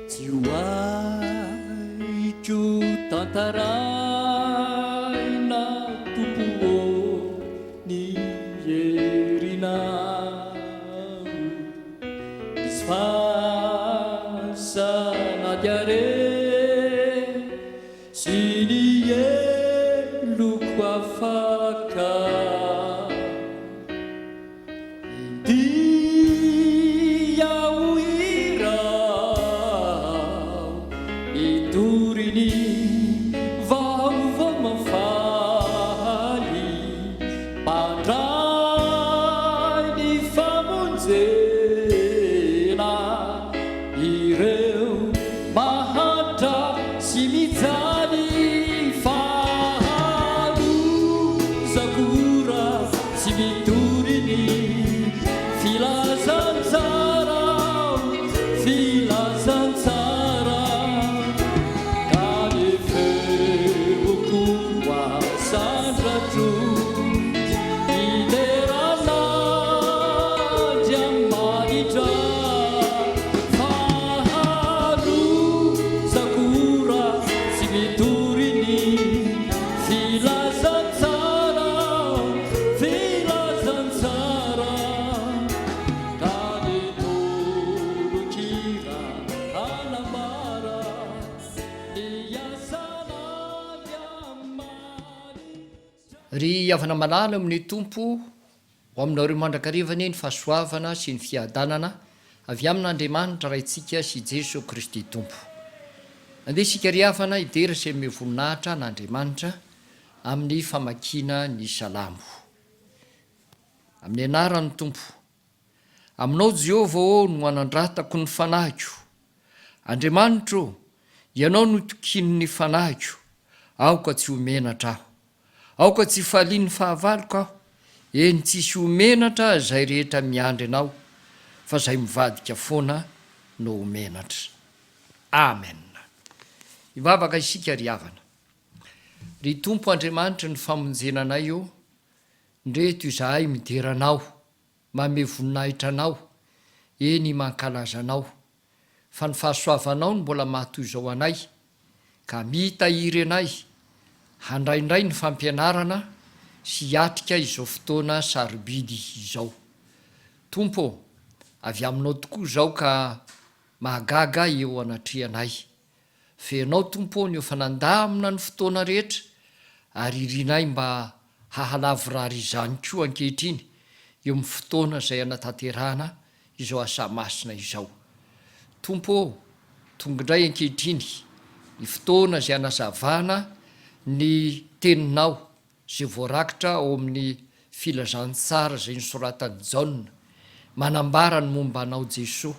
tsy hoaiko tantaraina tompo ny herinao misy fasanady are sy ny eloko afaka ry avana malala amin'ny tompo ho aminareo mandrakarivany ny fahasoavana sy ny fiadanana avy amin'andriamanitra raintsika sy jesosy kristy tompo andeha sika ry havana hiderasy me voninahitra n'andriamanitra amin'ny famakina ny salamo amin'ny anarany tompo aminao Jehova o no anandratako ny fanahiko andriamanitra ianao no tokiny ny fanahiko aoka tsy homenatra aho aoka tsy faliany fahavaloko aho eny tsisy homenatra zay rehetra miandry anao fa zay mivadika foana no homenatra amen. Ivavaka isika ry havana ry tompo andriamanitra ny famonjenanay io ndreto izahay mideranao mame voninahitra anao eny mankalazanao fa ny fahasoavanao no mbola mahatoy izao anay ka mitahiry anay handraindray ny fampianarana sy hiatrika izao fotoana sarobidy izao tompo avy aminao tokoa izao ka mahagaga eo anatrianay fenao tompo ny efanandamina ny fotoana rehetra ary irinay mba hahalavorary izany koa ankehitriny eo amin'ny fotoana izay anatanterahana izao asa masina izao tompo tonga indray ankehitriny ny fotoana izay anazavana ny teninao zay voarakitra ao amin'ny filazantsara zay nysoratany Jaona manambara ny momba anao Jesosy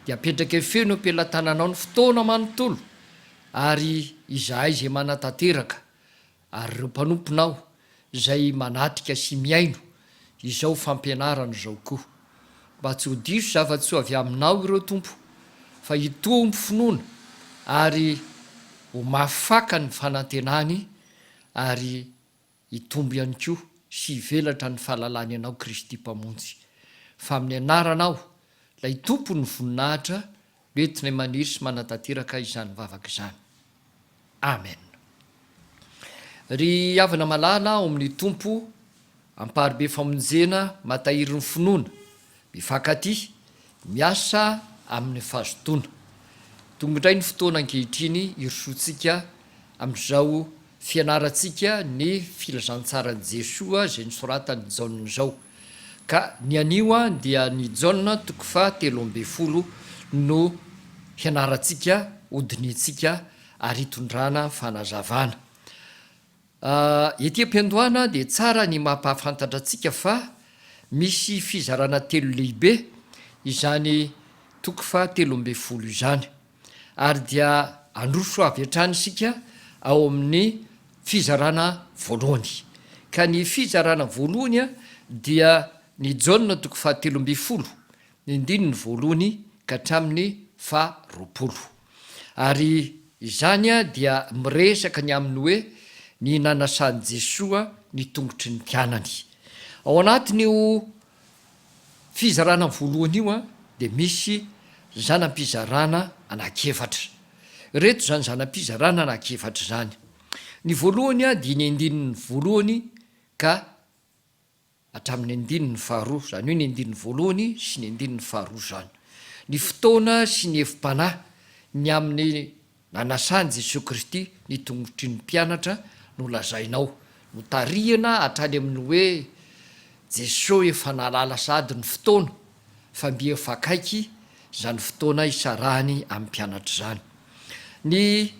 dia apetraka feno am-pelatananao ny fotoana manontolo ary izahay zay manatanteraka ary ireo mpanomponao zay manatrika sy miaino izao fampianarana zao koa mba tsy ho diso zava-tsoa avy aminao ireo tompo fa hitombo finoana ary ho mafaka ny fanantenany ary hitombo ihany koa sy hivelatra ny fahalalany anao Kristy mpamonjy fa amin'ny anaranao lay tompo ny voninahitra entinay maniry sy manatanteraka izany vavaka izany amen. Ry havana malala ao amin'ny tompo amparibe famonjena matahiry ny finoana mifankaty miasa amin'ny fahazotoana tonga indray ny fotoana ankehitriny irosotsika amin'izao fianarantsika ny filazantsarany Jesosy zay nysoratany Jaona zao ka ny anio dia ny Jaona 3:10 no hianarantsika odinitsika ary hitondrana fanazavana ety am-piandohana dia tsara ny mampahafantatra atsika fa misy fizarana telo lehibe izany 3:10 izany ary dia androso avy hatrany sika ao amin'ny fizarana voalohany ka ny fizarana voalohany dia ny Jaona 3:13 ny ndininy voalohany ka hatramin'ny 20 ary izany dia miresaka ny aminy hoe ny nanasan'i Jesosy ny tongotry ny mpianany ao anatin'io fizarana voalohany io dia misy zanam-pizarana anankefatra. Reto zany zanam-pizarana anankefatra zany. Ny voalohany a dia ny andininy voalohany ka hatramin'ny andininy faharoa, zany hoe ny andininy voalohany sy ny andininy faharoa zany. Ny fotoana sy ny hevim-panahy ny amin'ny nanasany Jesosy Kristy ny tongotry ny mpianatra no lazainao, no tarihana hatrany amin'ny hoe Jesosy efa nalala sady ny fotoana fa mbi fakaiky zany fotoana isarahany amin'ny mpianatra zany. Ny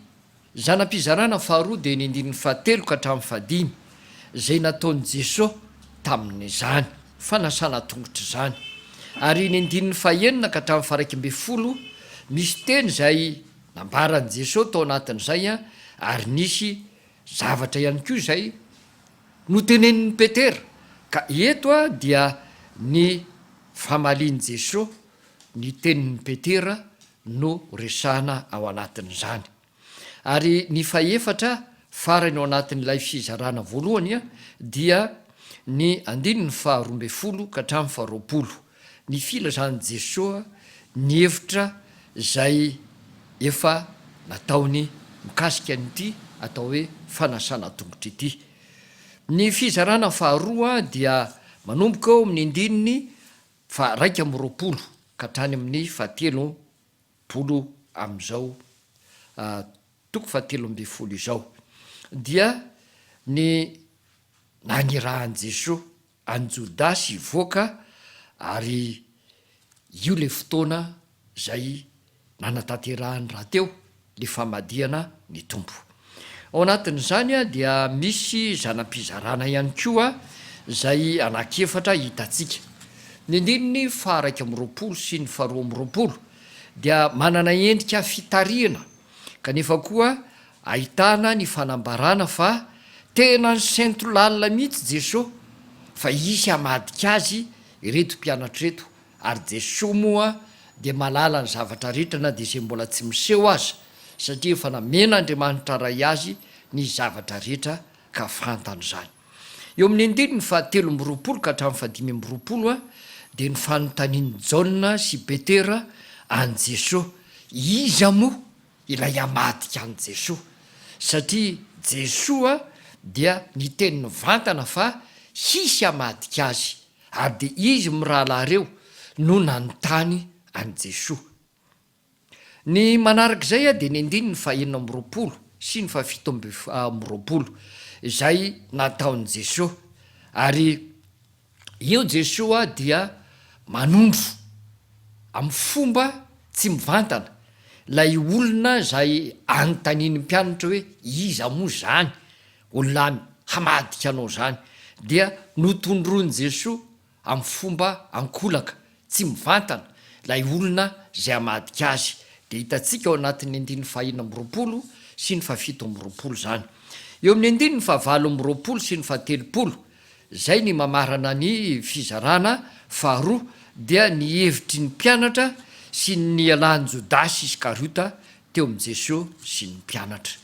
zanam-pizarana faharoa dia ny andininy fahatelo ka hatramin'ny fahadimy zay nataon'i Jesosy tamin'izany fanasana tongotra zany. Ary ny andininy fahaenina ka hatramin'ny faharaiky amby folo misy teny zay nambaran'i Jesosy tao anatin'izay a, ary nisy zavatra ihany koa zay notenenin'ny Petera. Ka eto a dia ny famalian'i Jesosy ny tenin'ny Petera no resahana ao anatin'izany. Ary ny fahaefatra farany ao anatin'ilay fizarana voalohany a dia ny andininy faharoa amby folo ka hatramin'ny faharoapolo, ny filazan'i Jesosy ny hevitra zay efa nataony mikasika an'ity atao hoe fanasana tongotra ity. Ny fizarana faharoa dia manomboka ao amin'ny andininy raiky amby roapolo ka hatrany amin'ny fahatelopolo am'izao toko fahatelo amby folo izao, dia ny nanirahan'i Jesosy any Jodasy hivoaka, ary io le fotoana zay nanatanterahany rahateo le famadihana ny tompo. Ao anatin'izany a dia misy zanam-pizarana ihany koa zay anankefatra hitantsika. Ny andininy faharaiky amby roapolo sy ny faharoa amby roapolo dia manana endrika fitarihana, kanefa koa ahitana ny fanambarana fa tena ny saintolalina mihitsy Jesosy fa isy hamadika azy ireto mpianatra reto, ary Jesosy moa dia malala ny zavatra rehetra na dia zay mbola tsy miseho azy, satria efa namen'Andriamanitra ray azy ny zavatra rehetra ka fantany zany. Eo amin'ny andininy fahatelo amby roapolo ka hatramin'ny fahadimy amby roapolo a dia ny fanontanian'i Jaona sy Petera any Jesosy, iza moa ilay hamadika any Jesosy? Satria Jesosy a dia ny teniny vantana fa hisy hamadika azy, ary dia izy mirahalahireo no nanontany any Jesosy. Ny manarak'izay a dia ny andininy fahaenina amby roapolo sy ny fahafito amby roapolo izay nataon'i Jesosy, ary eo Jesosy a dia manondro amin'ny fomba tsy mivantana lay olona zay anontaniany mpianatra hoe iza moa zany olona hamadika anao zany, dia notondroiny Jesosy amin'ny fomba ankolaka tsy mivantana lay olona zay hamadika azy. Dia hitantsika ao anatin'ny andininy fahaenina amby roapolo sy ny fahafito amby roapolo zany. Eo amin'ny andininy fahavalo amby roapolo sy ny fahatelopolo zay ny mamarana ny fizarana faharoa, dia ny hevitry ny mpianatra sy ny alahan'i Jodasy Iskariota teo amin'i Jesosy sy ny mpianatra.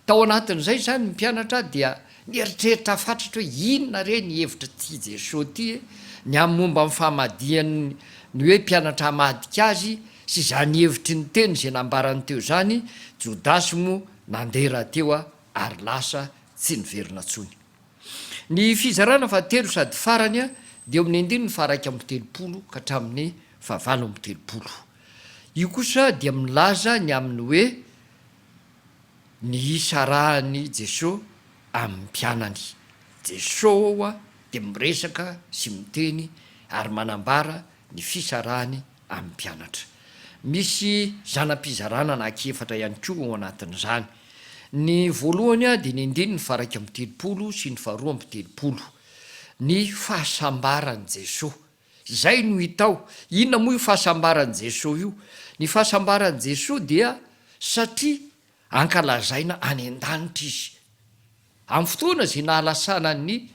Tao anatin'izay zany ny mpianatra dia nieritreritra fantatra hoe inona re ny hevitra ty Jesosy ty, ny amin'ny momba amin'ny fahamadihany ny hoe mpianatra hamadika azy sy zany hevitry ny teny zay nambarany teo zany. Jodasy moa nandera teo ary lasa tsy niverina tsony. Ny fizarana fahatelo sady farany a dia amin'ny andininy faharaiky amby telopolo ka hatramin'ny fahavalo amby telopolo. Io kosa dia milaza ny amin'ny hoe ny isarahany Jesosy amin'ny mpianany. Jesosy a dia miresaka sy miteny ary manambara ny fisarahany amin'ny mpianatra. Misy zanam-pizarana anankefatra ihany koa ao anatin'izany. Ny voalohany a dia ny andininy faharaiky amby telopolo sy ny faharoa amby telopolo, ny fahasambaran'i Jesosy. Zay no hitao. Inona moa io fahasambaran'i Jesosy io? Ny fahasambaran'i Jesosy dia satria ankalazaina any an-danitra izy. Amin'ny fotoana zay nahalasana ny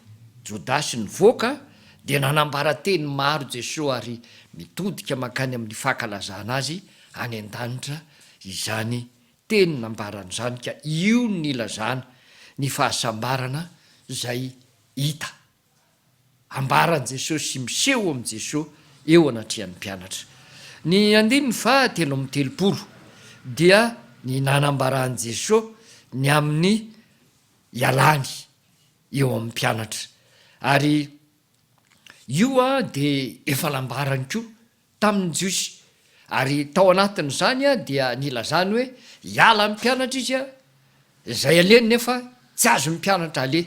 Jodasy nivoaka dia nanambara teny maro Jesosy ary mitodika makany amin'ny fankalazana azy any an-danitra izany teny nambarana zany. Ka io ny ilazana ny fahasambarana zay hita ambaran'i Jesosy sy miseho amin'i Jesosy eo anatrehan'ny mpianatra. ny andiny fa telo amin'ny telopolo dia ny nanambarany jesosy ny amin'ny ialany eo amin'ny mpianatra ary io a de efa lambarany koa tamin'ny jiosy ary tao anatin' zany a dia nilazany hoe hiala amin'ny mpianatra izy a zay aleny nefa tsy azo mpianatra ale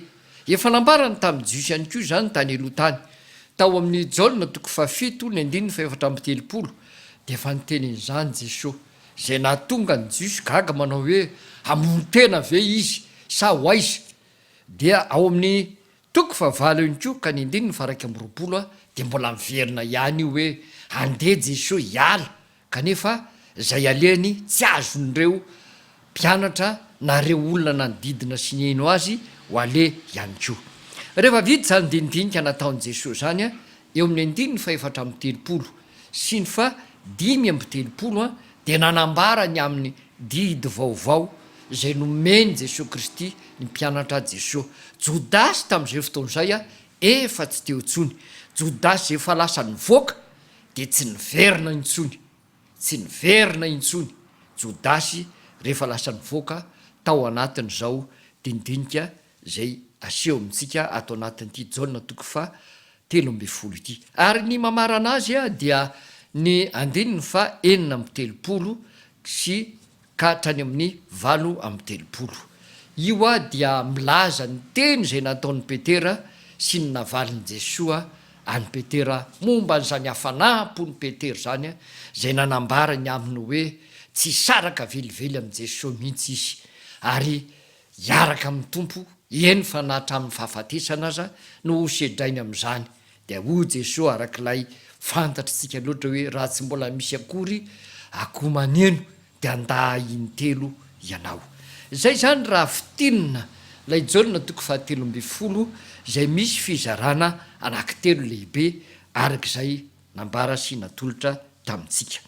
efa lambarany tamin'ny jiosy ihany koa zany tany aloha tany tao amin'ny jaolina toko fafito ny andininy fa efatra amby telopolo de efa nytenin'izany jesosy zay nahatonga ny jiosy gaga manao hoe hamono tena ve izy sa ho aiza dia ao amin'ny toko fa valo iny ko ka ny andininy faraiky amby roapolo a de mbola miverina ihany io hoe andeha jesosy hiala kanefa zay aleny tsy azon'ireo mpianatra na reo olona nanodidina sy ny eno azy ho ale ihany ko rehefa vita zany dinidinika nataon'i jesosy zany a eo amin'ny andininy fa efatra amby telopolo sy ny fa dimy amby telopolo a de nanambara ny amin'ny didy vaovao zay nomeny jesosy kristy ny mpianatra jesosy jodasy tam'izay fotoan'izay a efa tsy teo ntsony jodasy zay fa lasa nivoaka de tsy niverina intsony tsy niverina intsony jodasy rehefa lasa nivoaka tao anatin'izao dinidinika zay aseho amintsika atao anatin'ity jaolina toko fa telo amby folo ity ary ny mamarana azy a dia ny andininy fa enina amby telopolo sy ka hatrany amin'ny valo amby telopolo io a dia milaza ny teny zay nataon'ny petera sy ny navaliny jesosy a any petera momba n'zany hafanampo ny petera zany a zay nanambara ny aminy hoe tsy saraka velively am' jesosy mihitsy izy ary hiaraka amin'ny tompo eny fa nahatramin'ny fahafatesana aza no sedrainy am'izany de ho jesosy arak'ilay fantatritsika loatra hoe raha tsy mbola misy akory akomaneno de anda intelo ianao zay zany raha fitinina lay jaolina toko fahatelo amby folo zay misy fizarana anankitelo lehibe arak'izay nambara sy natolotra tamintsika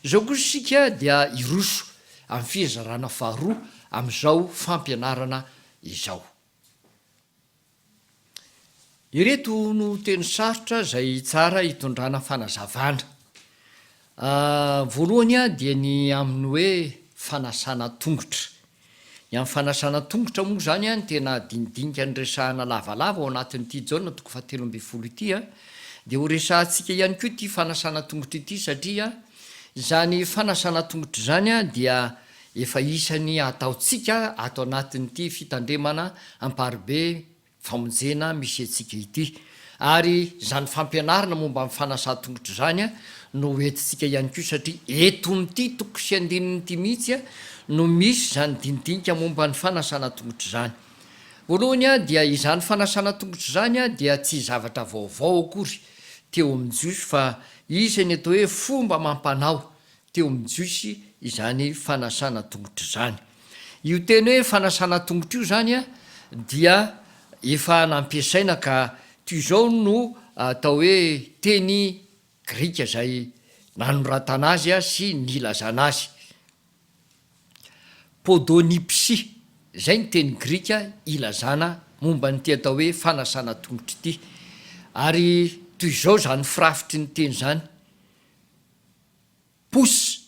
zao kosa sika dia iroso amin'ny fizarana faharoa am'izao fampianarana izao ireto no teny sarotra zay tsara hitondrana fanazavana voalohany a dia ny amin'ny hoe fanasana tongotra ny amin'ny fanasana tongotra moa zany a ny tena dinidinika ny resahana lavalava ao anatin'ity jaolina toko fahatelo amby folo ity a de ho resahantsika ihany koa ity fanasana tongotra ity satria zany fanasana tongotra zany a dia efa isany ataotsika ato anatin'ity fitandremana amparobe famonjena misy atsika ity ary zany fampianarana momba amin'ny fanasa tongotra zany a no etitsika ihany ko satria eto n'ity toko sy andininyity mihitsy a no misy zany dinidinika momba ny fanasana tongotra zany voalohany a dia izany fanasana tongotra zany a dia tsy zavatra vaovao akory teo amin'ny jiosy fa isany atao hoe fomba mampanao teo amin'ny jiosy izany fanasana tongotra zany io teny hoe fanasana tongotra io zany a dia efa nampiasaina ka toy zao no atao hoe teny grika zay nanoratana azy a sy nilazana azy podonipsy zay ny teny grika ilazana momba nyty atao hoe fanasana tongotra ity ary toy zao zany firafitry ny teny zany posy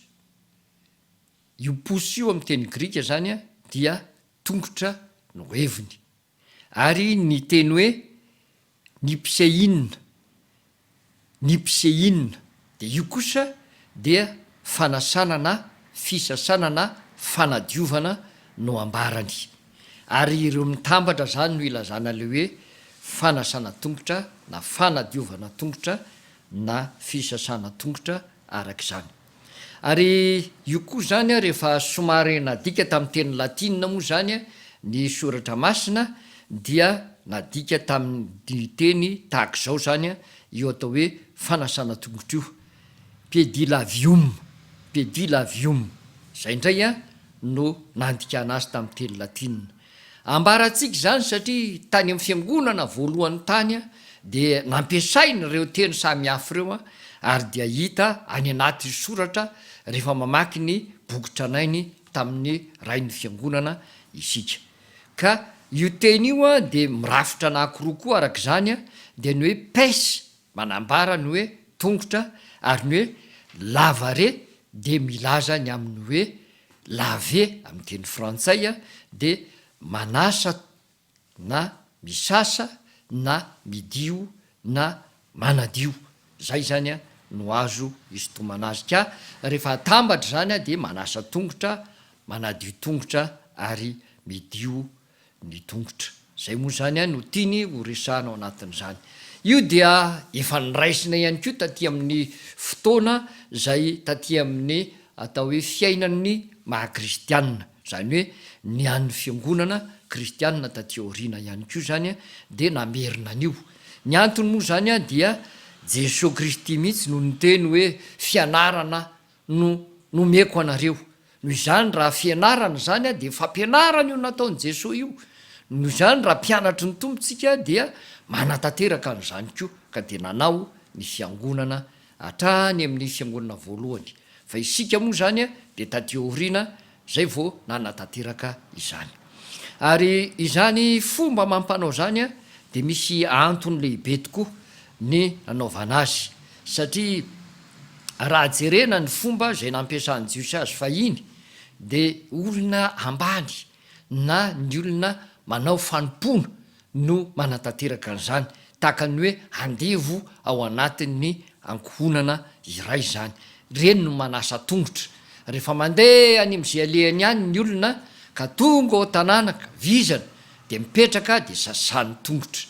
io posy io amin'ny teny grika zany a dia tongotra no heviny ary ny teny hoe nipseina de io kosa dia fanasana na fisasana na fanadiovana no ambarany ary ireo mitambatra zany no ilazana le hoe fanasana tongotra na fanadiovana tongotra na fisasana tongotra arak'izany ary io koa zany a rehefa somary nadika tamin'ny teny latina moa zany a ny soratra masina dia nadika tamin'ny teny tahak'izao zany a io atao hoe fanasana tongotra io pedilavium zay indray a no nandikana azy tamin'ny teny latina ambaratsika zany satria tany amin'ny fiangonana voalohan'ny tany a de nampiasaina reo teny samy hafa reo a ary dia hita any anaty soratra rehefa mamaky ny bokitranainy tamin'ny rain'ny fiangonana isika ka io teny io a de mirafitra anankiroa koa arak'izany a de ny hoe pese manambara ny hoe tongotra ary ny hoe lavare de milaza ny amin'ny hoe lave amin'ny teny frantsay a de manasa na misasa na midio na manadio zay zany a no azo isotomana azy ka rehefa atambatra zany a de manasa tongotra manadio tongotra ary midio ny tongotra zay moa zany a no tiany ho resahana ao anatin'izany io dia efa niraisina ihany ko taty amin'ny fotoana zay taty amin'ny atao hoe fiainan'ny mahakristianina zany hoe ny an'ny fiangonana kristianina taty aoriana ihany ko zany a de namerina an'io ny antony moa zany a dia Jesosy Kristy mihitsy no nyteny hoe fianarana no meko anareo noho izany raha fianarana zany a de fampianarana io nataony Jesosy io noho izany raha mpianatry ny tompontsika dia manatanteraka n'izany ko ka de nanao ny fiangonana hatrany amin'ny fiangonana voalohany fa isika moa zany a de taty aoriana zay vao nanatanteraka izany ary izany fomba mampanao zany a de misy antony lehibe tokoa ny anaovana azy satria raha jerena ny fomba zay nampiasan'ny Jiosy azy fahiny de olona ambany na ny olona manao fanompona no manatanteraka an'izany tahaka ny hoe andevo ao anatin'ny ankohonana iray zany reny no manasa tongotra rehefa mandeha any am'izay alehany any ny olona ka tonga ao tanàna ka vizana de mipetraka de sasany tongotra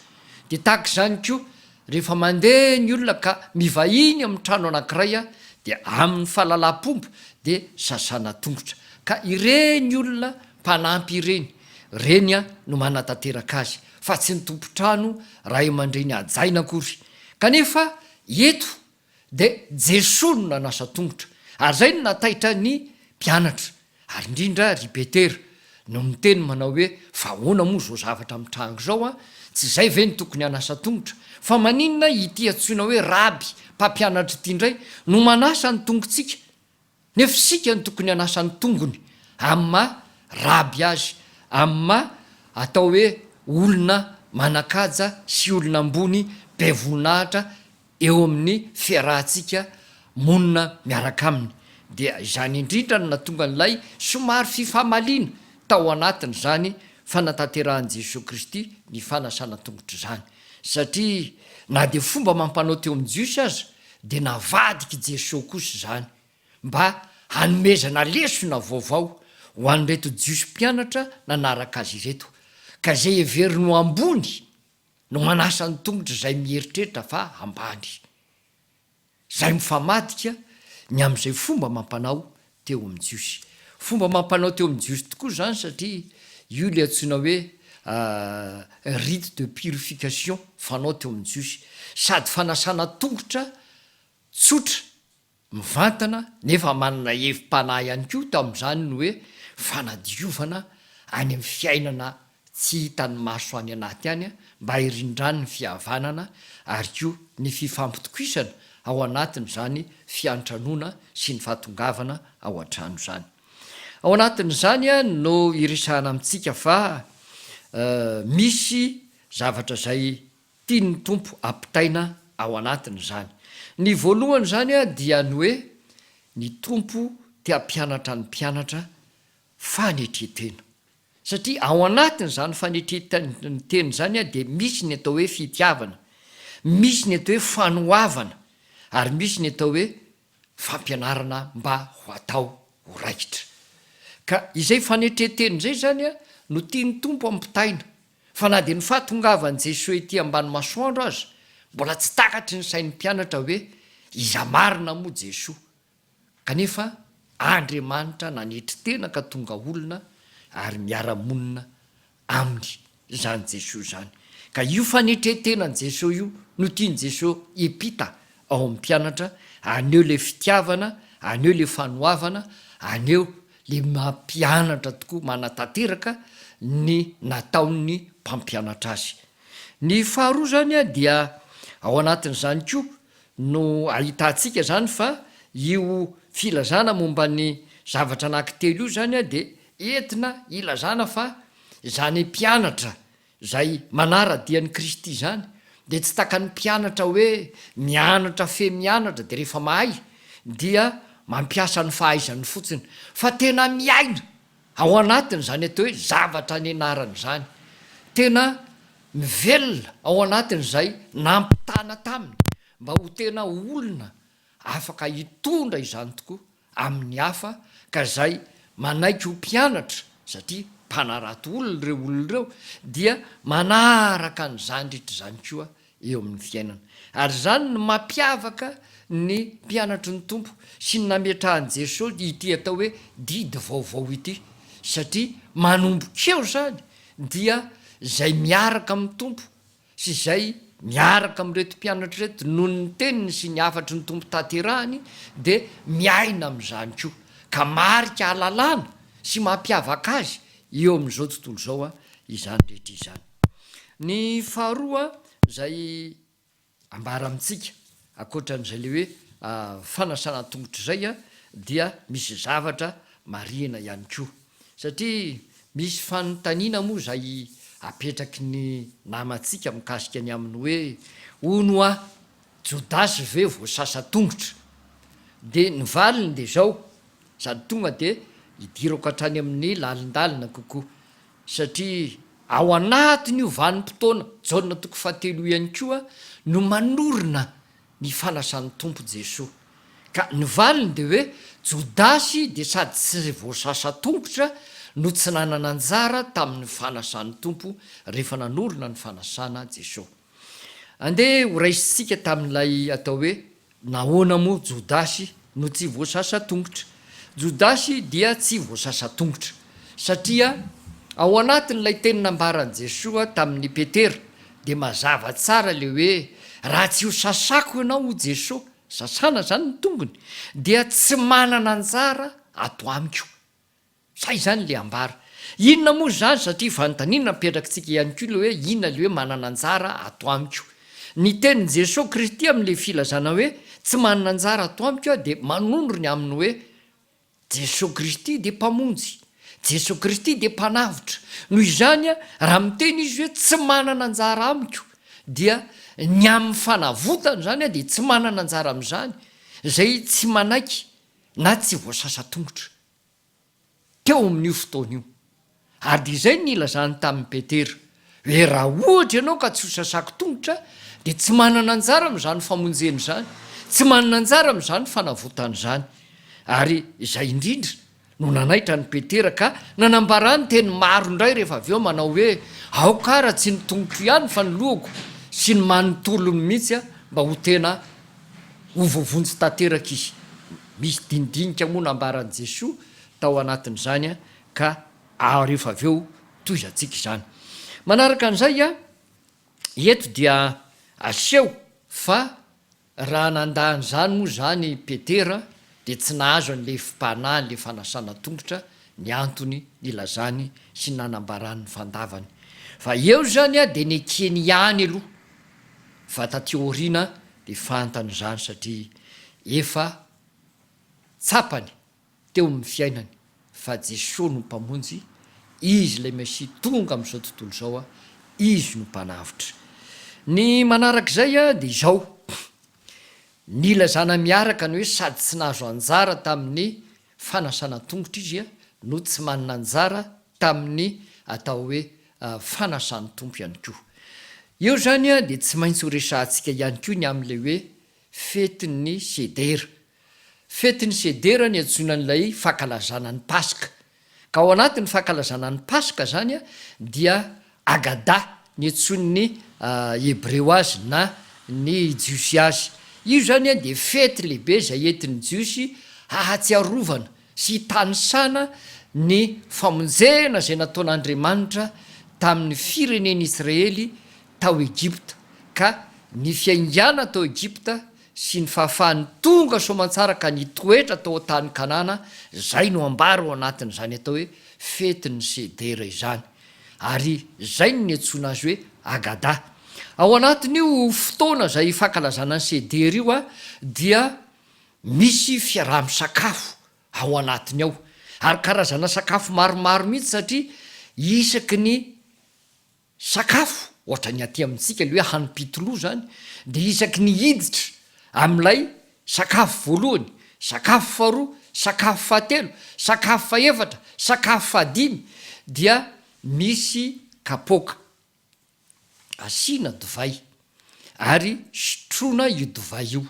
de tahaka zany ko rehefa mandeha ny olona ka mivahiny amin'ny trano anankiray a de amin'ny fahalalam-pomba de sasana tongotra ka ireny olona mpanampy ireny reny a no manatanteraka azy fa tsy ny tompotrano raha mandreny ajaina akory kanefa eto de Jesosy no nanasa tongotra ary zay no nataitra ny mpianatra ary indrindra ripetera no miteny manao hoe fa hoana moa zao zavatra mitrango zao a tsy zay ve ny tokony anasa tongotra fa maninona ity antsoina hoe raby mpampianatra ity indray no manasa ny tongotsika nefa sika ny tokony anasa ny tongony amma raby azy amma atao hoe olona manakaja sy olona ambony be voninahitra eo amin'ny fiarahantsika monina miaraka aminy dia izany indrindra no natonga n'lay somary fifamaliana tao anatiny zany fanatanterahany Jesosy Kristy ny fanasana tongotra zany satria na de fomba mampanao teo amin'ny Jiosy aza de navadiky Jesosy kosa zany mba hanomezana lesona vaovao ho an'reto Jiosy mpianatra nanaraka azy ireto ka zay everino ambony no manasa ny tongotra zay mieritreritra fa ambany zay mifamadika ny am'izay fomba mampanao teo amin'ny Jiosy fomba mampanao teo amin'ny Jiosy tokoa zany satria io le antsoina hoe rite de purification fanao teo amin'ny Jiosy sady fanasana tongotra tsotra mivantana nefa manana evim-panahy ihany ko tam'izany no hoe fanadiovana any amin'ny fiainana tsy hitany maso any anaty any a mba hirindrany ny fihavanana ary ko ny fifampitokisana ao anatiny zany fiantranoana sy ny fahatongavana ao an-trano zany ao anatin' zany a no iresahana amintsika fa misy zavatra zay tiany tompo ampitaina ao anatin' zany ny voalohany zany a dia ny hoe ny tompo tia mpianatra ny mpianatra fanetretena satria ao anatin' zany fanetretany teny zany a de misy ny atao hoe fitiavana misy ny atao hoe fanoavana ary misy ny atao hoe fampianarana mba ho atao ho raikitra ka izay fanetreteny zay zany a no tiany tompo ampitaina fa na de ny fahatongavany Jesosy ety ambany masoandro azy mbola tsy takatry ny sain'ny mpianatra hoe iza marina moa Jesosy kanefa Andriamanitra nanetry tena ka tonga olona ary miara-monina aminy zany Jesosy zany ka io fanetretenany Jesosy io no tiany Jesosy epita ao amin'ny mpianatra aneo le fitiavana aneo le fanoavana aneo le mampianatra tokoa manatanteraka ny nataon'ny mpampianatra azy ny faharoa zany a dia ao anatin'izany ko no ahitantsika zany fa io filazana momba ny zavatra anankitelo io zany a de entina ilazana fa zany mpianatra zay manara-dian'ny Kristy zany de tsy taka ny mpianatra hoe mianatra fe mianatra de rehefa mahay dia mampiasa ny fahaizany fotsiny fa tena miaina ao anatiny zany atao hoe zavatra ny anarany zany, tena mivelona ao anatiny zay nampitana taminy mba ho tena olona afaka hitondra izany tokoa amin'ny hafa, ka zay manaiky ho mpianatra satria mpanarato olona reo olona ireo dia manaraka nyzany rehetra zany koa eo amin'ny fiainana. Ary zany no mampiavaka ny mpianatry ny tompo sy ny nametrahany Jesosy ity atao hoe didy vaovao ity, satria manombokeo zany dia zay miaraka amin'ny tompo sy zay miaraka am'reto mpianatra reto noho ny teniny sy ny afatry ny tompo tanterahany de miaina am'izany koa, ka marika alalàna sy mampiavaka azy eo amin'izao tontolo zao izany rehetra izany. Ny faharoa zay ambara amitsika akoatran'izay le hoe fanasana tongotra zay dia misy zavatra marina ihany koa, satria misy fanontaniana moa zay apetraky ny namantsika mikasika ny aminy hoe ono Jodasy ve voasasa tongotra, de ny valiny de zao sady tonga de idirako hatrany amin'ny lalindalina kokoa, satria ao anatiny io vanim-potoana jaona toko fahatelo ihany koa no manorina ny fanasan'ny tompo Jesosy, ka ny valiny de hoe Jodasy de sady tsy voasasa tongotra no tsy nanana anjara tamin'ny fanasan'ny tompo rehefa nanorina ny fanasana Jesosy. Andeha ho raisitsika tamin'ilay atao hoe nahoana moa Jodasy no tsy voasasa tongotra. Jodasy dia tsy voasasa tongotra satria ao anatin'ilay teny nambaran'i Jesosy tamin'ny Petera de mazava tsara le hoe raha tsy ho sasako ianao Jesosy, sasana zany ny tongony, dia tsy manana anjara ato amiko. Zay zany le ambara. Inona moa zany satria fanontaniana mipetrakitsika ihany koa le hoe inona le hoe manana anjara ato amiko. Ny tenin'i Jesosy Kristy amin'le filazana hoe tsy manana anjara ato amiko de manondro ny aminy hoe Jesosy Kristy de mpamonjy, Jesosy Kristy de mpanavitra. Noho izany raha miteny izy hoe tsy manana anjara amiko dia ny amin'ny fanavotany zany de tsy manana anjara am'izany zay tsy manaiky na tsy voasasa tongotra teo amin'io fotoana io. Ary izay ny ilazany tamin'ny Petera hoe raha ohatra ianao ka tsy ho sasako tongotra de tsy manana anjara am'izany famonjeny zany, tsy manana anjara am'izany fanavotany zany. Ary izay indrindra no nanaitra ny Petera ka nanambarany teny maro indray rehefa avy eo manao hoe aokara tsy ny tongotro ihany fa ny lohako sy ny manontolony mihitsy mba ho tena ho voavonjy tanteraka izy. Misy dindinika moa nambaran'i Jesosy tao anatin'izany ka rehefa avy eo toizantsika izany. Manaraka an'izay eto dia aseho fa raha nandany zany moa zany Petera de tsy nahazo an'le fipanahy le fanasana tongotra ny antony nilazany sy nanambarany fandavany. Fa eo zany de ny ekeny ihany aloha, fa taty aoriana de fantany zany satria efa tsapany teo amin'ny fiainany fa Jesosy no mpamonjy, izy le Mesia tonga amin'izao tontolo zao izy no mpanavitra. Ny manarak'izay de izao nilazana miaraka ny hoe sady tsy nahazo anjara tamin'ny fanasana tongotra izy no tsy manana anjara tamin'ny atao hoe fanasan'ny tompo ihany koa. Eo zany de tsy maintsy ho resahantsika ihany koa ny am'le hoe fetin'ny sedera. Fetin'ny sedera ny antsoina an'ilay fankalazana ny Paska. Ka ao anatin'ny fankalazana ny Paska zany dia agada ny antson'ny hebreo azy na ny jiosy azy. Io zany de fety lehibe zay entin'ny jiosy hahatsiarovana sy tanisana ny famonjena zay nataon'Andriamanitra tamin'ny fireneny Israely tao Egypta, ka ny fiaingana tao Egypta sy ny fahafahany tonga soamantsara ka nitoetra tao tany Kanana, zay no ambara ao anatin'izany atao hoe fetin'ny sedera izany. Ary zay ny antsona azy hoe agada. Ao anatin'io fotoana zay fankalazana ny sedera io dia misy fiaraha-misakafo ao anatiny ao, ary karazana sakafo maromaro mihitsy satria isaky ny sakafo ohatra ny aty amintsika le hoe hanimpitoloha zany de isaky ny hiditra amin'ilay sakafo voalohany sakafo faharoa, sakafo fahatelo, sakafo faefatra, sakafo fahadimy dia misy kapoka asiana divay ary sotroina io divay io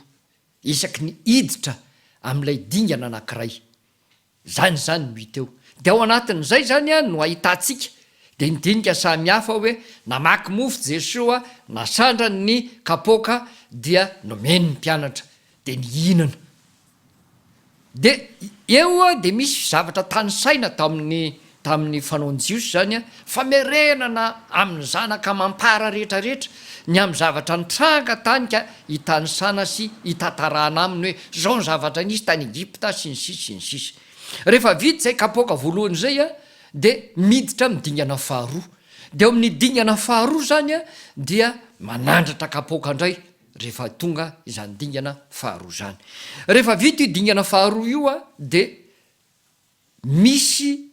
isaky ny iditra amin'ilay dingana anankiray zany mito eo de ao anatin'izay zany a no ahitantsika de nidinika samy hafa hoe namaky mofo Jesoa nasandra ny kapoka dia nomeny ny mpianatra de ny hinana de eo de misy zavatra tany saina tamin'ny fanaonjiosy zany a famerenana amin'ny zanaka mampara rehetrarehetra ny amin'ny zavatra nitranga tany ka hitany sana sy hitantarana aminy hoe zao ny zavatra nisy tany Egypta sy ny sisy rehefa vita zay kapoka voalohany zay a de miditra midingana faharoa de eo amin'ny dingana faharoa zany a dia manandratra kapoka indray rehefa tonga izany dingana faharoa zany rehefa vita io dingana faharoa io a de misy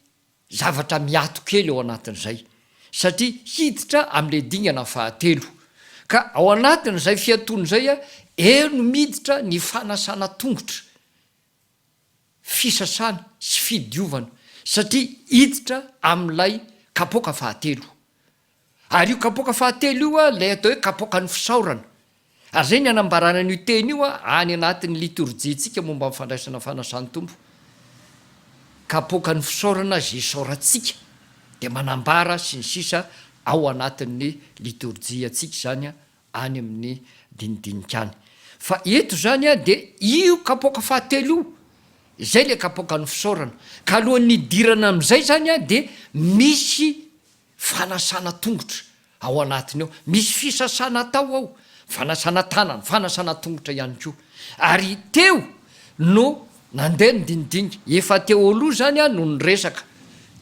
zavatra miato kely ao anatin'izay satria hiditra am'le dingana fahatelo ka ao anatin'izay fiaton'izay a eno miditra ny fanasana tongotra fisasana sy fidiovana satria hiditra am'lay kapoka fahatelo ary io kapoka fahatelo io a lay atao hoe kapoka ny fisaorana ary zay ny anambarana n'io teny io a any anatin'ny liturjitsika momba mifandraisana fanasany tompo kapoka ny fisaorana zay saoratsika de manambara sy ny sisa ao anatin'ny liturjia atsika zany a any amin'ny dinidinikany fa eto zany a de io kapoka fahatelo io zay le kapoka ny fisaorana ka alohan'ny idirana am'izay zany a de misy fanasana tongotra ao anatiny ao misy fisasana tao ao fanasana tanana fanasana tongotra ihany koa ary teo no nandeha ny dinidinika efa teo aloha zany a no nyresaka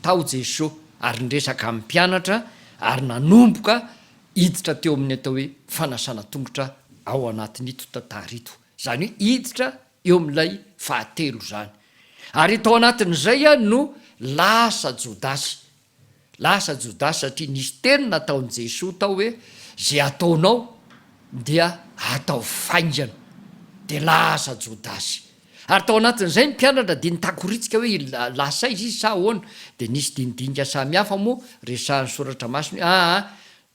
tao Jesosy ary nyresaka amin'ny mpianatra ary nanomboka hiditra teo amin'ny atao hoe fanasana tongotra ao anatin'ito tantara ito zany hoe hiditra eo amin'ilay fahatelo zany ary tao anatin'izay a no lasa Jodasy satria nisy teny nataon'i Jesosy tao hoe zay ataonao dia atao faingana de lasa Jodasy ary tao anatin'izay ny mpianatra de nitakoritsika hoe lasa izy sa ahoana de nisy dinidinika samy hafa moa resahan'ny soratra masiny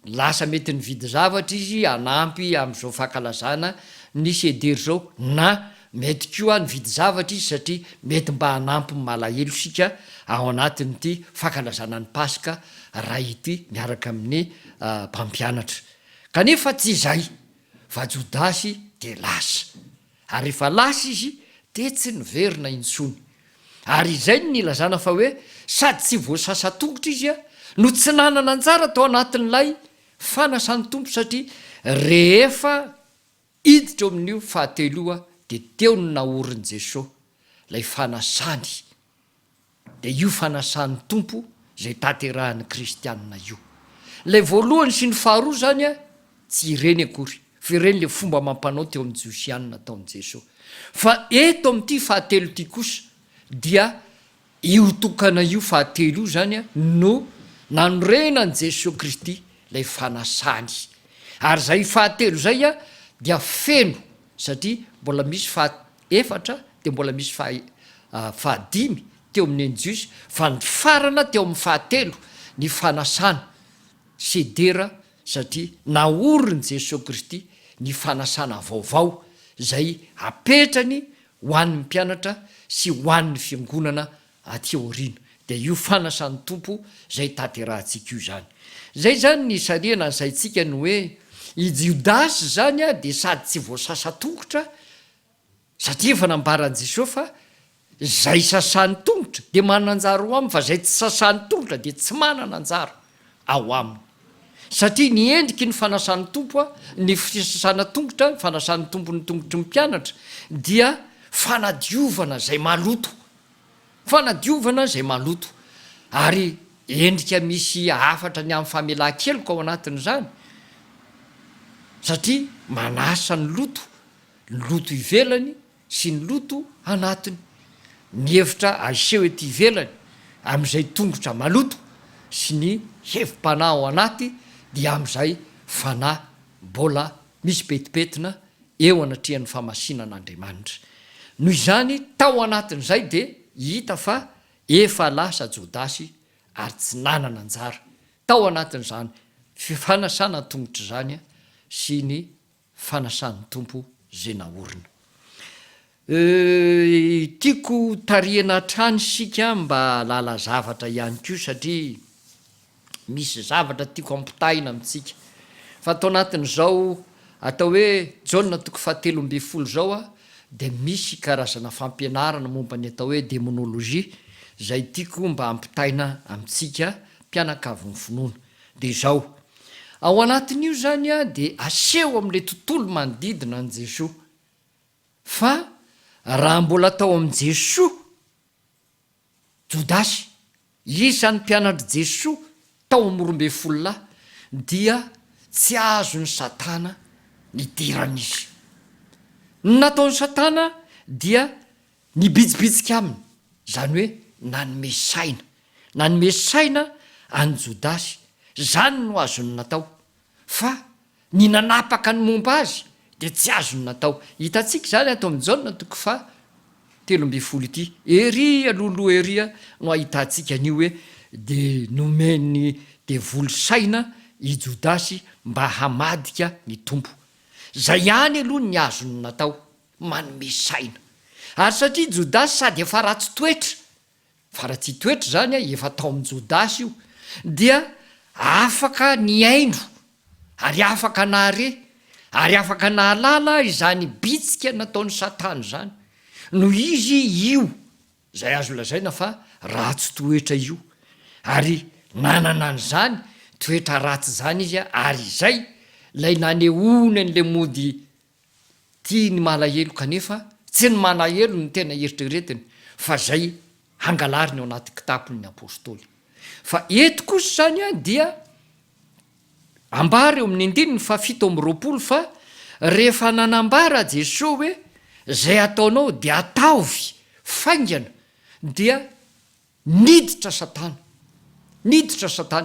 lasa mety nividy zavatra izy anampy am'izao fankalazana nisy edery zao na mety koa nividy zavatra izy satria mety mba hanampy malahelo sika ao anatin'ity fankalazana ny Paska raha ity miaraka amin'ny mpampianatra kanefa tsy zay fa Jodasy de lasa ary rehefa lasa izy de tsy niverina intsony ary izay ny ilazana fa hoe sady tsy voasasa tongotra izy a no tsy nanana anjara tao anatin'lay fanasany tompo satria rehefa hiditra eo amin'io fahatelo io a de teo no naoriny Jesosy lay fanasany de io fanasany tompo zay taterahan'ny kristianina io lay voalohany sy ny faharoa zany a tsy ireny akory fa ireny le fomba mampanao teo amin'ny josianina taon'i Jesosy fa eto amin'ity fahatelo ty kosa dia io tokana io fahatelo io zany a no nanorenan'i Jesosy Kristy lay fanasany ary zay fahatelo zay a dia feno satria mbola misy fahaefatra de mbola misy fahadimy teo amin'ny Jiosy fa ny farana teo amin'ny fahatelo ny fanasana sedera satria naoriny Jesosy Kristy ny fanasana vaovao zay apetrany ho an'ny mpianatra sy ho an'ny fiangonana aty aoriana de io fanasany tompo zay taterahantsika io zay zany ny sariana nsaitsika ny hoe i Jodasy zany a de sady tsy voasasa tongotra satria efa nambarany Jesosy fa zay sasany tongotra de manana anjara ho aminy fa zay tsy sasany tongotra de tsy manana anjara ao aminy satria ny endriky ny fanasany tompo a ny fisasana tongotra fanasany tompo ny tongotry mpianatra dia fanadiovana zay maloto ary endrika misy afatra ny amin'ny famelan-keloka ao anatin'izany satria manasa ny loto ivelany sy ny loto anatiny ny hevitra aseho ety ivelany am'izay tongotra maloto sy ny hevim-panahy ao anaty dia am'izay fanahy mbola misy petipetina eo anatrihan'ny famasinan'Andriamanitra noho izany tao anatin'izay de hita fa efa lasa jodasy ary tsy nanana anjara tao anatin'izany fifanasana tongotra zany a sy ny fanasan'ny tompo zay naorina. Tiako tariana trano sika mba lala zavatra ihany ko satria misy zavatra tiako ampitaina amitsika fa atao anatin'izao atao hoe jauna toko 17 zao a de misy karazana fampianarana momba ny atao hoe démonologie zay tiako mba ampitaina amitsika mpianakavy ny finoana de zao ao anatin'io zany a de aseho am'le tontolo manodidina an Jesoa fa raha mbola atao am' Jesoa Jodasy isan'ny mpianatry Jesoa tao am' 12 dia tsy azo ny Satana nidiran'izy. Nataon'ny Satana dia nibitsibitsika aminy zany hoe nanome saina any Jodasy zany no azony natao fa ny nanapaka ny momba azy de tsy azony natao. Hitantsika zany atao am' Jaona toko 13 ity ery aloloha ery no ahitantsika an'io hoe de nomeny devoly saina i Jodasy mba hamadika ny tompo. Zay ihany aloha ny azony natao manome saina ary satria Jodasy sady efa ratsy toetra fa ratsy toetra zany a efa tao am' Jodasy io dia afaka ny aindro ary afaka nahare ary afaka nahalala izany bitsika nataon'ny Satana zany no izy io zay azo lazaina fa ratsy toetra io ary nanana an'izany toetra ratsy zany izy a ary izay lay nanehoany an'le mody tia ny malahelo kanefa tsy ny malahelo ny tena eritreretiny fa zay hangalariny ao anaty kitapon'ny apôstôly. Fa eto kosa zany a dia ambara eo amin'ny 17 fa rehefa nanambara Jesosy hoe zay ataonao de ataovy faingana dia niditra Satana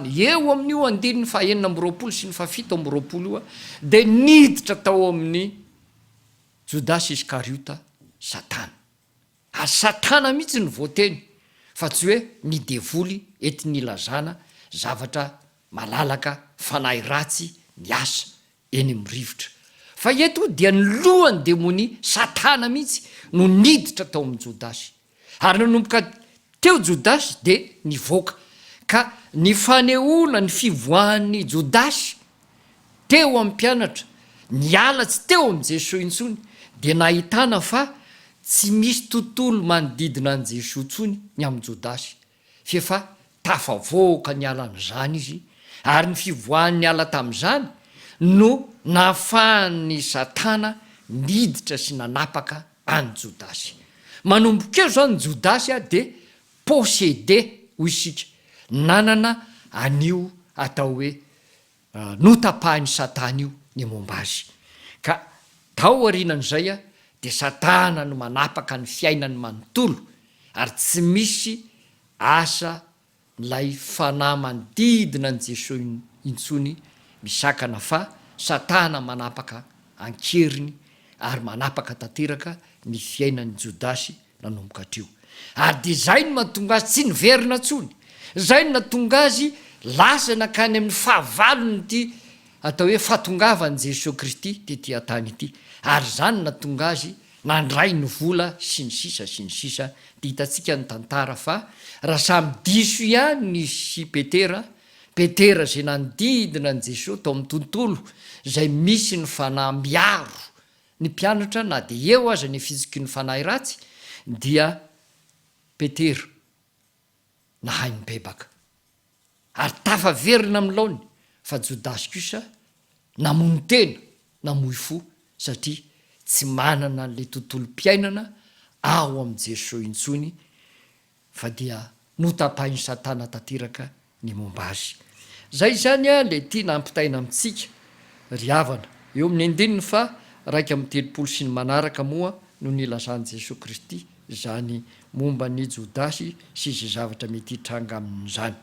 eo amin'io 19 sy ny 17 io a de niditra tao amin'ny Jodasy Iskariota Satana. Ary Satana mihitsy ny voateny fa tsy hoe ny devoly ety nilazana zavatra malalaka fanahy ratsy ny asa eny amin'ny rivotra fa eto dia ny lohany demoni Satana mihitsy no niditra tao amin'ny Jodasy ary nanomboka teo Jodasy de nivoaka ka ny fanehoana ny fivoahan'ny Jodasy teo amin'ny mpianatra niala tsy teo am' Jesosy intsony de nahitana fa tsy misy tontolo manodidina an' Jesosy intsony ny am' Jodasy fefa tafavoaka ny alan'izany izy ary ny fivoahany niala tam'izany no nahafahan'ny Satana niditra sy nanapaka any Jodasy. Manomboka eo zany Jodasy a de possédé hoy isika nanana an'io atao hoe notapahany Satana io ny momba azy ka tao arinan'izay a de Satana no manapaka ny fiainany manontolo ary tsy misy asa lay fanahy manodidina an' Jesosy intsony misakana fa Satana manapaka ankeriny ary manapaka tanteraka ny fiainan'ny Jodasy nanomboka hatreo ary de zay no mahatonga azy tsy niverina ntsony zay no natonga azy lasa nakany amin'ny fahavalony ty atao hoe fahatongavan'i Jesosy Kristy tety antany ity ary zany natonga azy nandray ny vola sy ny sisa de hitatsika ny tantara fa raha samy diso ihany sy Petera zay nanodidina an' Jesosy tao amin'ny tontolo zay misy ny fanahy miaro ny mpianatra na de eo aza ny fiziky ny fanahy ratsy dia Petera nahay mibebaka ary tafaverina amin'ny laony fa Jodasy kosa namono tena namoy fo satria tsy manana le tontolo mpiainana ao am' Jesosy intsony fa dia notapahiny Satana tanteraka ny momba azy. Zay zany a le tia nampitaina amitsika ry havana eo amin'ny andininy fa 1:30 sy ny manaraka moa no nilazany Jesosy Kristy zany momba ny Jodasy sy izay zavatra mety hitranga amin'izany.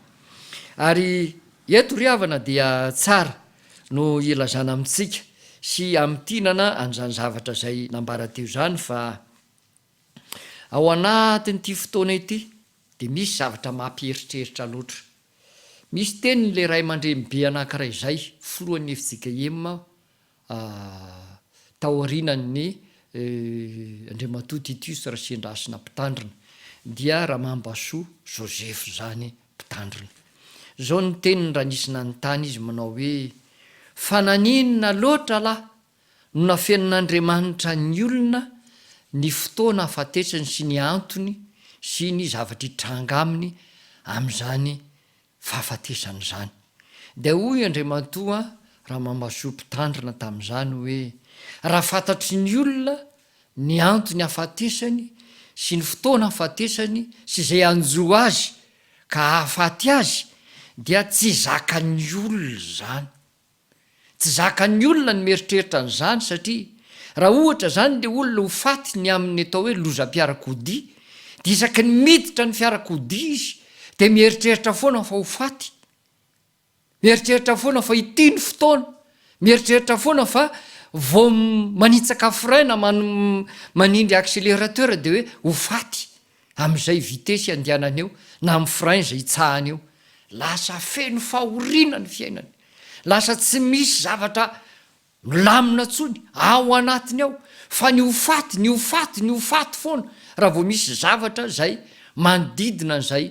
Ary eto ry havana dia tsara no ilazana amitsika sy amtinana an'izany zavatra zay nambara teo zany fa ao anatin'ity fotoana ity dia misy zavatra mampieritreritra loatra. Misy tenin'le ray aman-dreny-be anankiray izay filohan'ny FJKM taorianan'ny Andriamatoa Titus Rasindrasina Mpitandrina dia Ramambasoa Joseph zany Mpitandrina. Zao ny teniny raha nisy nanontany izy manao hoe fananinina loatra lahy no nafenon'Andriamanitra ny olona ny fotoana afatesany sy ny antony sy ny zavatra hitranga aminy amin'izany fahafatesany zany. Dia hoy Andriamatoa Ramambasoa Mpitandrina tamin'izany hoe raha fantatry ny olona ny antony afatesany sy ny fotoana afatesany sy izay anjo azy ka ahafaty azy dia tsy zakan'ny olona zany. Tsy zakan'ny olona ny mieritreritra an'izany satria raha ohatra zany le olona ho faty ny amin'ny atao hoe lozam-piarakodia dia isaky ny miditra ny fiarakodia izy dia mieritreritra foana fa ho faty, mieritreritra foana fa ity ny fotoana, mieritreritra foana fa vao manitsaka frein manindry accélérateur dia hoe ho faty amin'izay vitesy andianany eo na amin'ny frein izay itsahany eo. Lasa feno fahoriana ny fiainany, lasa tsy misy zavatra milamina tsony ao anatiny ao fa ny ho faty foana raha vao misy zavatra zay manodidina an'izay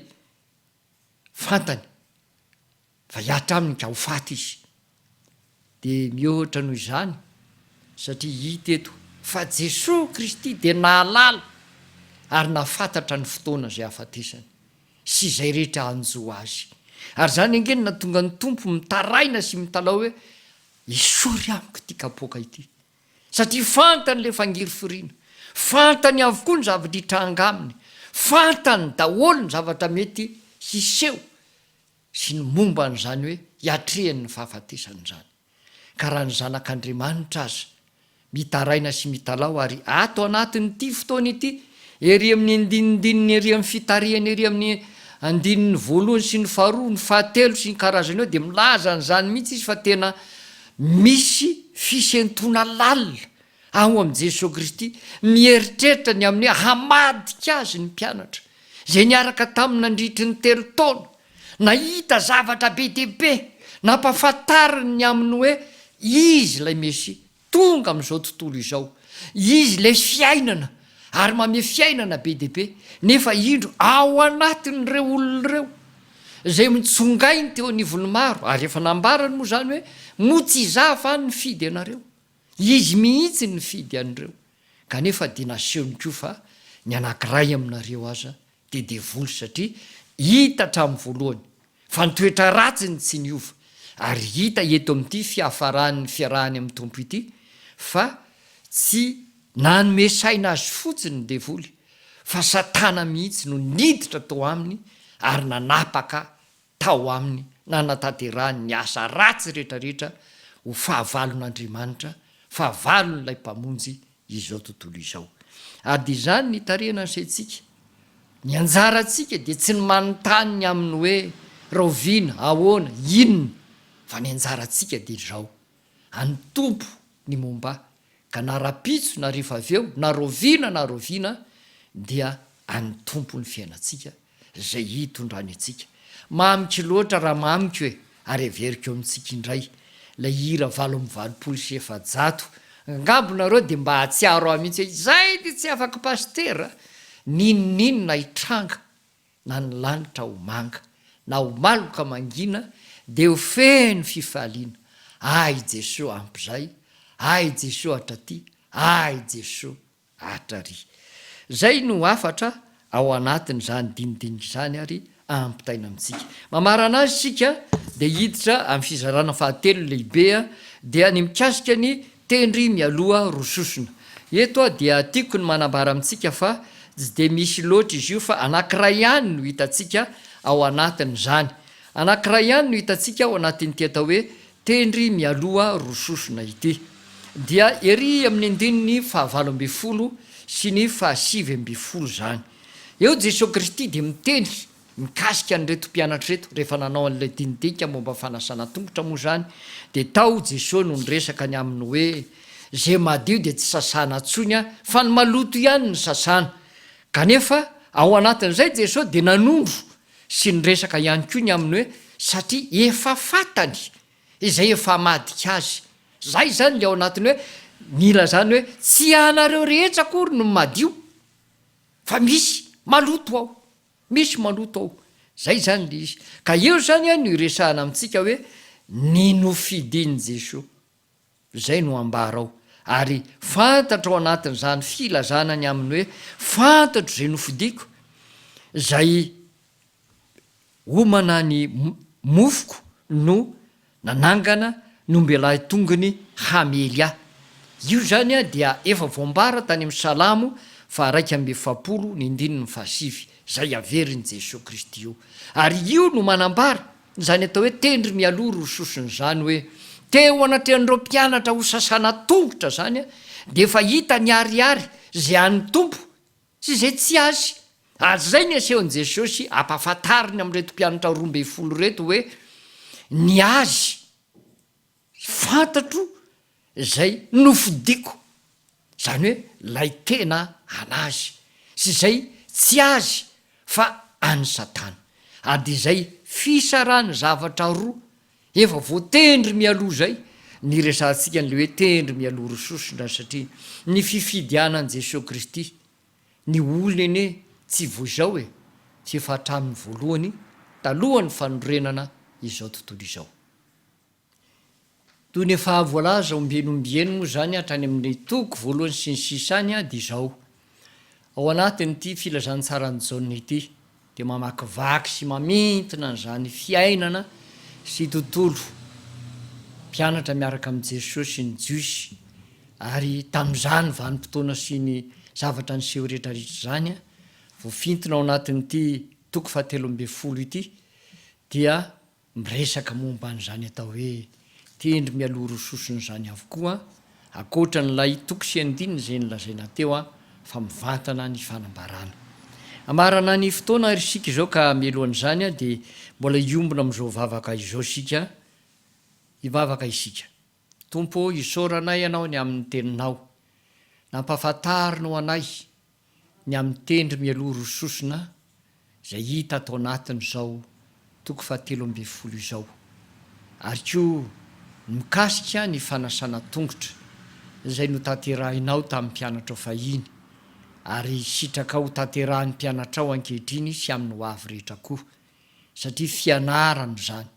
fantany fa hiatra aminy ka ho faty izy. Dia mihoatra noho izany satria hita eto fa Jesosy Kristy dia nahalala ary nafantatra ny fotoana izay hafatesany sy izay rehetra anjo azy. Ary zany angeny na tonga ny tompo mitaraina sy mitalao hoe isory amiko ity kapoaka ity satria fantany le fangiry foriana, fantany avokoa ny zavatra hitranga aminy, fantany daholo ny zavatra mety hiseho sy ny momba n'izany hoe hiatrehany ny fahafatesany zany. Ka raha ny zanak'Andriamanitra aza mitaraina sy mitalao ary ato anatin'ity fotoana ity ery amin'ny andinindininy ery amin'ny fitarihany ery amin'ny andininy voalohany sy ny faharoa ny fahatelo sy ny karazany eo dia milaza n'izany mihitsy izy fa tena misy fisentona lalina ao amin'i Jesosy Kristy mieritreritra ny amin'ny hamadika azy ny mpianatra izay niaraka taminy nandritry ny 3 taona nahita zavatra be dehibe nampahafantariny ny aminy hoe izy lay mesy tonga amin'izao tontolo izao, izy lay fiainana ary mame fiainana be dehibe nefa indro ao anatin'ireo olona ireo izay mitsongainy teo anivony maro ary efa nambarany moa zany hoe motsy izafa ny fidy anareo, izy mihitsy ny fidy an'ireo. Kanefa dia nasehony koa fa ny anankiray aminareo aza dia devoly satria hita hatramin'ny voalohany fa nitoetra ratsiny tsy niova ary hita eto amin'ity fiafarany fiarahany amin'ny tompo ity fa tsy nanome saina azy fotsiny ny devoly fa Satana mihitsy no niditra tao aminy ary nanapaka tao aminy nanatanterahany ny asa ratsy rehetrarehetra ho fahavalon'Andriamanitra, fahavalon'ilay mpamonjy izao tontolo izao. Ary dia izany ny tarehana ansaitsika ny anjarantsika dia tsy ny manontany ny aminy hoe roviana ahoana inona fa ny anjarantsika dia izao any tompo ny momba ka na rapitso na rehefa avy eo na roviana dia any tompo ny fiainantsika zay hitondrany atsika. Mamiko loatra raha mamiko hoe ary averiko eo amintsika indray lay hira 8:7 ngambonareo dia mba hatsiaro aho mihitsy hoe zay dia tsy afaka pastera ninona hitranga na ny lanitra ho manga na ho maloka mangina dia ho feno fifaliana. Ay Jesosy ampy ay Jesosy hatraty, ay Jesosy hatrary. Zay no afatra ao anatin'izany dinidiniky izany ary ampitaina amintsika. Mamarana azy sika dia hiditra amin'ny fizarana fahatelo lehibea dia ny mikasika ny tendry mialoha rososona. Eto dia tiako ny manambara amintsika fa tsy dia misy loatra izy io fa anankiray ihany no hitantsika ao anatin'izany. Anankiray ihany no hitantsika ao anatin'ity atao hoe tendry mialoha rososona ity. Dia ery amin'ny andininy 9 sy ny 10 zany. Eo Jesosy Kristy dia miteny mikasika an'ireto mpianatra reto rehefa nanao an'ilay dinidika momba fanasana tongotra moa zany dia tao Jesosy no niresaka ny aminy hoe zay madio dia tsy sasana ntsony fa ny maloto ihany ny sasana kanefa ao anatin'izay jesosy de nanondro sy nyresaka ihany koa ny aminy hoe satria efa fatany izay efa madika azy. Zay zany le ao anatiny hoe mila zany hoe tsy anareo rehetra akory no madio fa misy maloto ao, misy maloto ao. Zay zany le izy. Ka eo zany a no iresahana amintsika hoe ny nofidiny Jesosy. Zay no ambara ao. Ary fantatra ao anatin'izany filazana ny aminy hoe fantatro zay nofidiko, zay homana ny mofoko no nanangana nombelahy tongony hamely ahy. Io zany a dia efa voambara tany amin'ny Salamo 1:7. Zay averin'i Jesosy Kristy io. Ary io no manambara zany atao hoe tendry mialoha ro sosiny zany hoe teo anatrehan'ireo mpianatra ho sasana tongotra zany a de efa hita ny ariary zay an'ny tompo sy zay tsy azy. Ary zay ny asehon'i Jesosy ampahafantariny am'reto mpianatra 12 reto hoe ny azy fantatro zay nofidiko, zany hoe lay tena anazy sy zay tsy azy fa any Satana. Ary de zay fisarany zavatra roa efa voatendry mialoha zay ny resantsika n'le hoe tendry mialoha ro sosina, satria ny fifidianan'i Jesosy Kristy ny olony ene tsy voizao tsy efa hatramin'ny voalohany talohan'ny fanorenana izao tontolo izao. Toy ny efa voalaza ombienombien moa zany hatrany amin'ny toko voalohany sy ny sisany a de izao. Ao anatin'ity filazantsarany jaune ity de mamakivaky sy mamintina n'zany fiainana sy tontolo mpianatra miaraka amin'i Jesosy sy ny jiosy. Ary tam'izany vanim-potoana sy ny zavatra nyseho rehetrarehetra zany a voafintona ao anatin'ity toko 17 ity dia miresaka momba an'izany atao hoe tendry mialoha ro sosiny zany avokoa, akoatra n'lay toko 9 zay nylazaina teo a fa mivantana ny fanambarana. Amarana ny fotoana ary sika izao ka melohan'izany a de mbola iombona am'izao vavaka izao sika, ivavaka isika. Tompo isaoranay ianao ny amin'ny teninao, nampahafantarinao anay ny amin'ny tendry mialoha ro sosina zay hita atao anatin'izao toko 17 izao. Ary koa mikasika ny fanasana tongotra zay no tanterahinao tamin'ny mpianatra fahiny, ary sitraka ho tanterahan'ny mpianatra ao ankehitriny sy amin'ny ho avy rehetra koa, satria fianarana zany.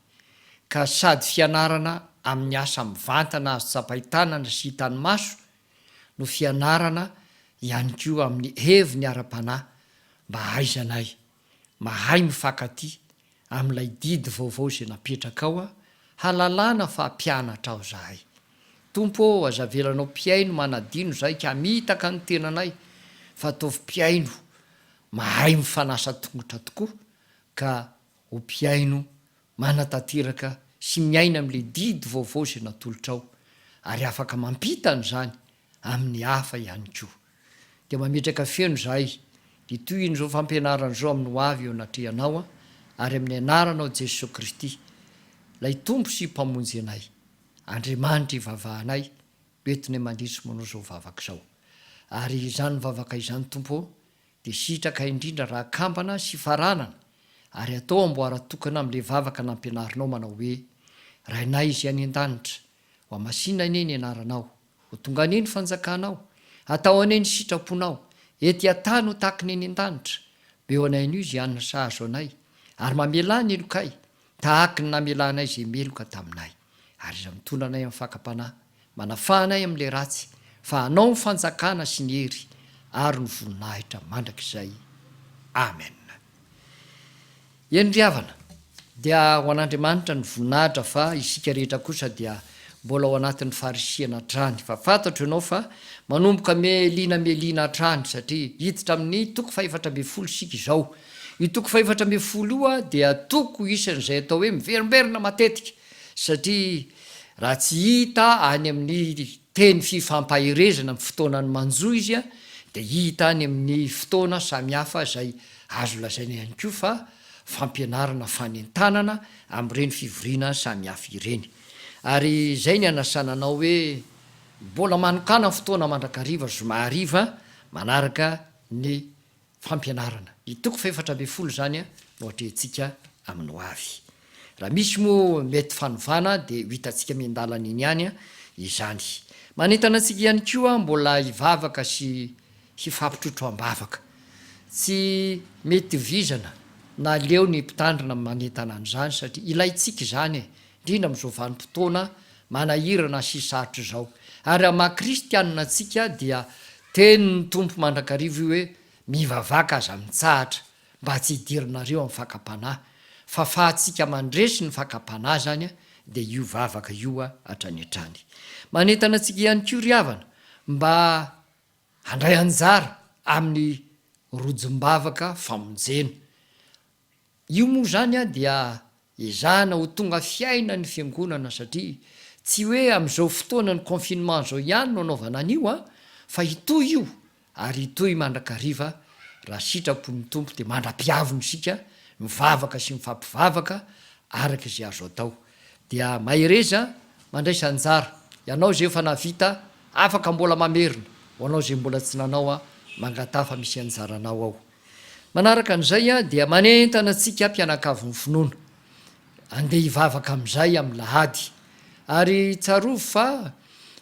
Ka sady fianarana amin'ny asa mivantana azo tsapahitanana sy hitany maso no fianarana ihany koa amin'ny heviny ara-panahy mba haizanay mahay mifankaty amin'ilay didy vaovao zay napetraka ao a halalana fa mpianatra ao zahay. Tompo azavelanao mpiaino manadino zay ka mitaka ny tenanay fa ataovy mpiaino mahay mifanasa tongotra tokoa, ka ho mpiaino manatanteraka sy miaina am'le didy vaovao zay natolotra ao, ary afaka mampita n'zany amin'ny hafa ihany koa. De mametraka feno zahay de toy in'izao fampianaran'izao amin'ny ho avy eo anatrehanao a, ary amin'ny anaranao Jesosy Kristy lay tompo sy mpamonjy anay, Andriamanitra ivavahanay oetiny mandritry manao zao vavaka zao. Ary izany vavaka izany tompo de sitraka indrindra raha kambana sy faranana, ary atao amboara-tokana am'le vavaka nampianarinao manao hoe rainay izy any an-danitra ho amasina ane ny anaranao, ho tonga ane ny fanjakanao, atao ane ny sitraponao, ety atany ho tahakiny eny an-danitra, beo anain'io izy anina sahazo anay, ary mamelà ny elokay tahaky ny namelanay zay meloka taminay, ary iza mitondra anay amin'ny fakapanahy, manafahanay am'le ratsy, fa anao ny fanjakana sy ny hery ary ny voninahitra mandrakizay. Amen. Eny ryhavana, dia ho an'Andriamanitra ny voninahitra fa isika rehetra kosa dia mbola ao anatin'ny farisiana hatrany. Fa fantatro ianao fa manomboka melina hatrany, satria hiditra amin'ny toko 412 sika izao. Io toko 412 io a dia toko isan'izay atao hoe miverimberina matetika, satria raha tsy hita any amin'ny teny fifampaherezana amin'ny fotoanany manjo izy a, de hita any amin'ny fotoana samihafa zay azo lazaina ihany koa fa fampianarana fanentanana am'ireny fivoriana samihafa ireny. Ary zay ny anasananao hoe mbola manokana fotoana mandrakariva zoma hariva manaraka ny fampianarana itoko faefatra be folo zany a nohatra etsika amin'ny ho avy raha misy moa mety fanovana de hitantsika miandalana iny ihany a izany manentana antsika ihany koa mbola hivavaka sy hifampitrotro ambavaka tsy mety vizana na leo ny mpitandrina manentana an'izany satria ilaitsika izany indrindra am'izao vanim-potoana manahirana sy sarotro zao ary ama-kristianina atsika dia teny ny tompo mandrakarivo io hoe mivavaka aza mitsahatra mba tsy hidirinareo amin'ny fakapanahy fa fahatsika mandresy ny fakapanahy zany a de io vavaka io a hatrany hatrany manentana atsika ihany ko ry havana mba handray anjara amin'ny rojom-bavaka famonjena io moa zany a dia izahana ho tonga fiaina ny fiangonana satria tsy hoe am'izao fotoana ny confinement zao ihany no anaovana an'io a fa itoy io ary itoy mandrakariva raha sitrapon'ny tompo de mandra-piavony sika mivavaka sy mifampivavaka araka izay azo atao dia mahereza mandraisa anjara ianao zay efa navita afaka mbola mamerina ho anao zay mbola tsy nanao a mangatafa misy anjaranao ao manaraka an'izay a dia manentana atsika mpianakavy ny finoana andeha hivavaka am'izay amin'ny lahady ary tsarovy fa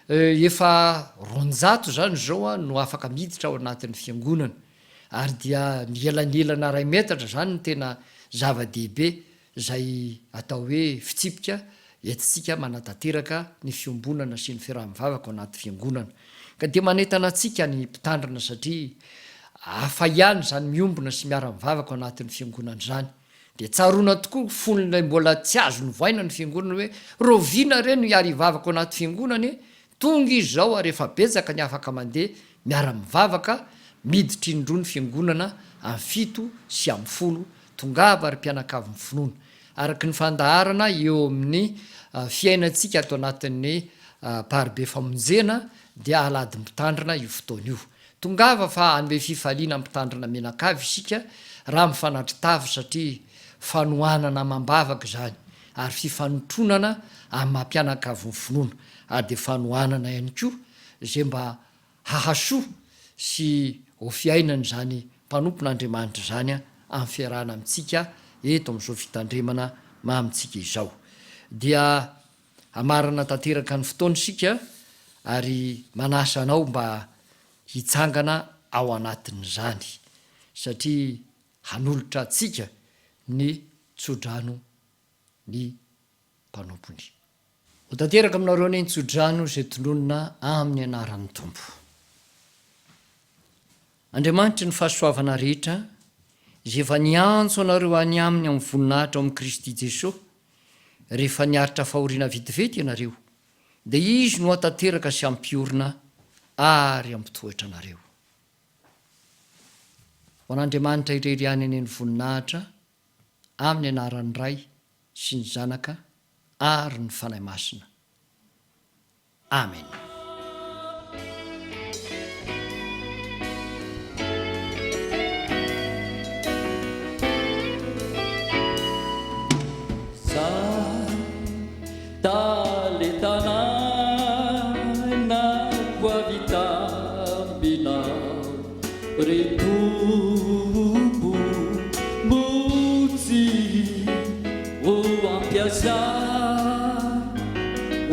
efa ronjato zany zao a no afaka miditra ao anatin'ny fiangonana ary dia mielanelana ray metatra zany ny tena zava-dehibe zay atao hoe fitsipika etitsika manatateraka ny fiombonana sy ny fiaraha-mivavaka ao anaty fiangonana ka de manentana atsika ny mpitandrina satria afa ihany zany miombona sy miara-mivavaka ao anatin'ny fiangonana zany de tsarona tokoa fononay mbola tsy azo ny voaina ny fiangonana hoe rovina reny iary ivavaka ao anaty fiangonany tonga izy zao ary efa betsaka ny afaka mandeha miara-mivavaka miditra indro ny fiangonana amin'ny 7 sy amin'ny 10 tongava ary mpianakavy ny finoana araky ny fandaharana eo amin'ny fiainantsika atao anatin'ny paribe famonjena dia alady mpitandrina io fotoana io tongava fa anome fifaliana mpitandrina menakavy isika raha mifanatritavy satria fanohanana mambavaka zany ary fifanotronana amin'ny mampianakavy ny finoana ary de fanohanana ihany koa zay mba hahasoa sy ho fiainany zany mpanompon'andriamanitra zany a amin'ny fiarahana amitsika eto am'izao fitandremana mamitsika izao dia amarana tanteraka ny fotoana isika ary manasa anao mba hitsangana ao anatin'izany satria hanolotra atsika ny tsodrano ny mpanompony ho tanteraka aminareo ny tsodrano zay tononona amin'ny anaran'ny tompo andriamanitra ny fahasoavana rehetra izay efa niantso anareo any aminy amin'ny voninahitra ao amin'i Kristy Jesosy rehefa niaritra fahoriana vetivety ianareo de izy no atanteraka sy ampiorina ary ampitoetra anareo ho an'andriamanitra irery any eny ny voninahitra amin'ny anaran'ny Ray sy ny Zanaka ary ny fanahy masina amen. Retumbo muzi o ampiasa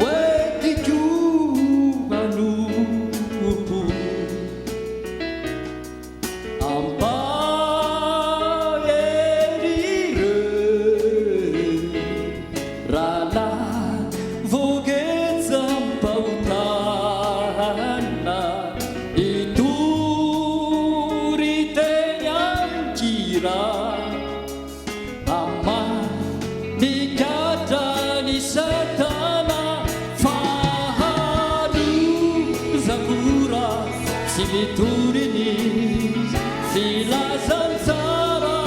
wetu manupu ambaerire rala vogeza pautana ama nikatani satana fahadu zakura simiturini filazansara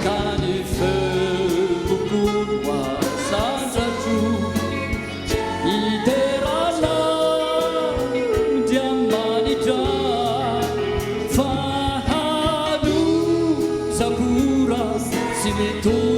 kanifebukunwa sanjatu iterana diamanita Sakura, si me tu